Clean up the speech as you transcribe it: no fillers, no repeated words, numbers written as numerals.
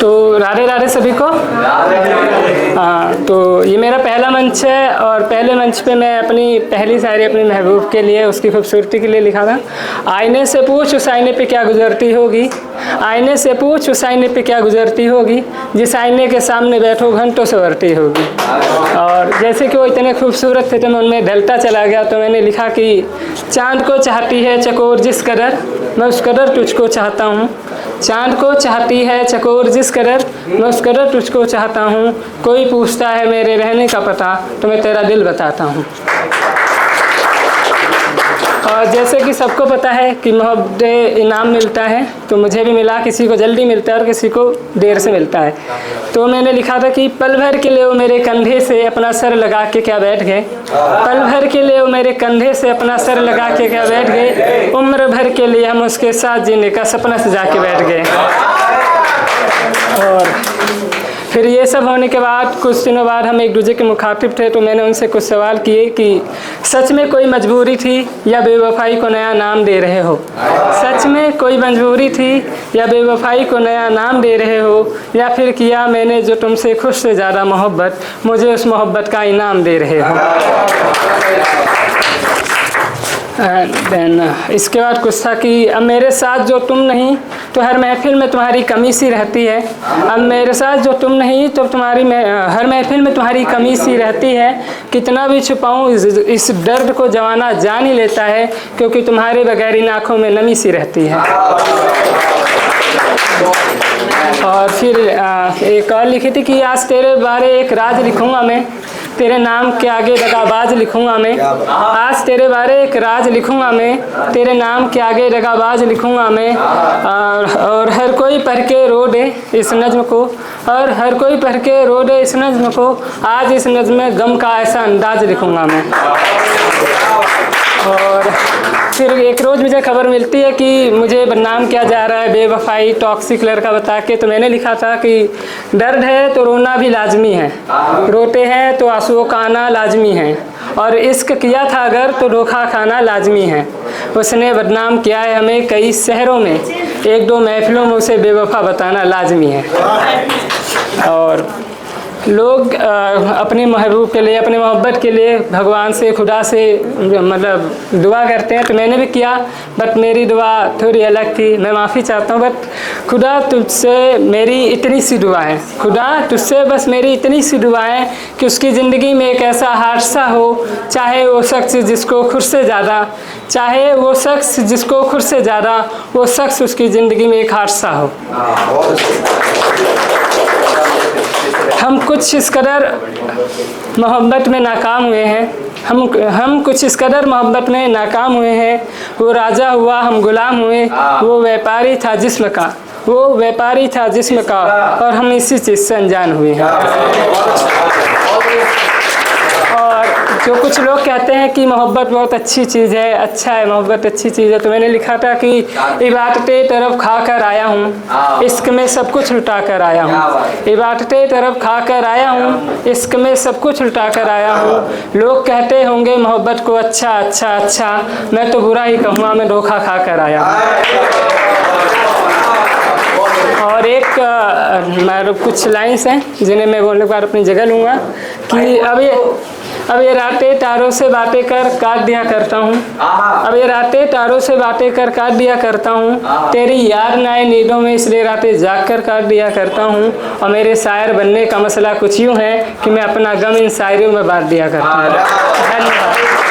तो राधे राधे सभी को। तो ये मेरा पहला मंच है और पहले मंच पे मैं अपनी पहली शायरी अपनी महबूब के लिए, उसकी खूबसूरती के लिए लिखा था। आईने से पूछ उस आईने पे क्या गुजरती होगी, आईने से पूछ उस आईने पे क्या गुजरती होगी, जिस आईने के सामने बैठो घंटों संवरती होगी। और जैसे कि वो इतने खूबसूरत थे तो मैं उनमें ढलता चला गया, तो मैंने लिखा कि चाँद को चाहती है चकोर जिस कदर, मैं उस कदर तुझको चाहता हूँ। चाँद को चाहती है चकोर जिस कदर, मैं उस कदर तुझको चाहता हूँ। कोई पूछता है मेरे रहने का पता, तो मैं तेरा दिल बताता हूँ। और जैसे कि सबको पता है कि मोहब्बत इनाम मिलता है, तो मुझे भी मिला, किसी को जल्दी मिलता है और किसी को देर से मिलता है। तो मैंने लिखा था कि पल भर के लिए वो मेरे कंधे से अपना सर लगा के क्या बैठ गए, पल भर के लिए वो मेरे कंधे से अपना सर लगा के क्या बैठ गए, उम्र भर के लिए हम उसके साथ जीने का सपना सजा के बैठ गए। और फिर ये सब होने के बाद कुछ दिनों बाद हम एक दूसरे के मुखातिब थे, तो मैंने उनसे कुछ सवाल किए कि सच में कोई मजबूरी थी या बेवफाई को नया नाम दे रहे हो, सच में कोई मजबूरी थी या बेवफाई को नया नाम दे रहे हो, या फिर किया मैंने जो तुमसे खुद से ज़्यादा मोहब्बत, मुझे उस मोहब्बत का इनाम दे रहे हो। देन इसके बाद कुछ था कि अब मेरे साथ जो तुम नहीं तो हर महफिल में तुम्हारी कमी सी रहती है, अब मेरे साथ जो तुम नहीं तो हर महफिल में तुम्हारी कमी सी रहती है। कितना भी छुपाऊं इस दर्द को जवाना जान ही लेता है, क्योंकि तुम्हारे बगैर इन आँखों में नमी सी रहती है। और फिर एक और लिखी थी कि आज तेरे बारे एक राज लिखूंगा मैं, तेरे नाम के आगे दगाबाज लिखूंगा मैं, आज तेरे बारे एक राज लिखूंगा मैं, तेरे नाम के आगे दगाबाज लिखूंगा मैं। और हर कोई पढ़ के रो दे इस नज़्म को, और हर कोई पढ़ के रो दे इस नज़्म को, आज इस नज़्म में गम का ऐसा अंदाज लिखूंगा मैं। और फिर एक रोज़ मुझे खबर मिलती है कि मुझे बदनाम किया जा रहा है बेवफाई टॉक्सिक लड़का बता के, तो मैंने लिखा था कि दर्द है तो रोना भी लाजमी है, रोते हैं तो आंसुओं का आना लाजमी है, और इश्क किया था अगर तो धोखा खाना लाजमी है। उसने बदनाम किया है हमें कई शहरों में, एक दो महफिलों में उसे बेवफा बताना लाजमी है। और लोग अपनी महबूब के लिए, अपनी मोहब्बत के लिए भगवान से, खुदा से मतलब दुआ करते हैं, तो मैंने भी किया, बट मेरी दुआ थोड़ी अलग थी, मैं माफ़ी चाहता हूँ। बट खुदा तुझसे मेरी इतनी सी दुआ है, खुदा तुझसे बस मेरी इतनी सी दुआ है कि उसकी ज़िंदगी में एक ऐसा हादसा हो, चाहे वो शख्स जिसको खुद से ज़्यादा, चाहे वो शख्स जिसको खुद से ज़्यादा वो शख्स उसकी ज़िंदगी में एक हादसा हो। हम कुछ इस कदर मोहब्बत में नाकाम हुए हैं, हम कुछ इस कदर मोहब्बत में नाकाम हुए हैं, वो राजा हुआ हम गुलाम हुए, वो व्यापारी था जिस्म का, वो व्यापारी था जिस्म का, और हम इसी चीज़ से अनजान हुए हैं। और जो कुछ लोग कहते हैं कि मोहब्बत बहुत अच्छी चीज़ है, अच्छा है मोहब्बत अच्छी चीज़ है, तो मैंने लिखा था कि इबादतें तरफ खा कर आया हूँ, इश्क में सब कुछ लुटा कर आया हूँ, इबादतें तरफ खा कर आया हूँ, इश्क में सब कुछ लुटा कर आया हूँ। लोग कहते होंगे मोहब्बत को अच्छा अच्छा अच्छा, मैं तो बुरा ही कहूँगा, मैं धोखा खा कर आया हूँ। और एक कुछ लाइन्स हैं जिन्हें मैं बोलने के बाद अपनी जगह लूँगा कि अब ये रातें तारों से बातें कर काट दिया करता हूँ, अब ये रातें तारों से बातें कर काट दिया करता हूँ, तेरी याद न आए नींदों में इसलिए रातें जाग कर काट दिया करता हूँ। और मेरे शायर बनने का मसला कुछ यूँ है कि मैं अपना गम इन शायरियों में बांट दिया करता हूँ। धन्यवाद।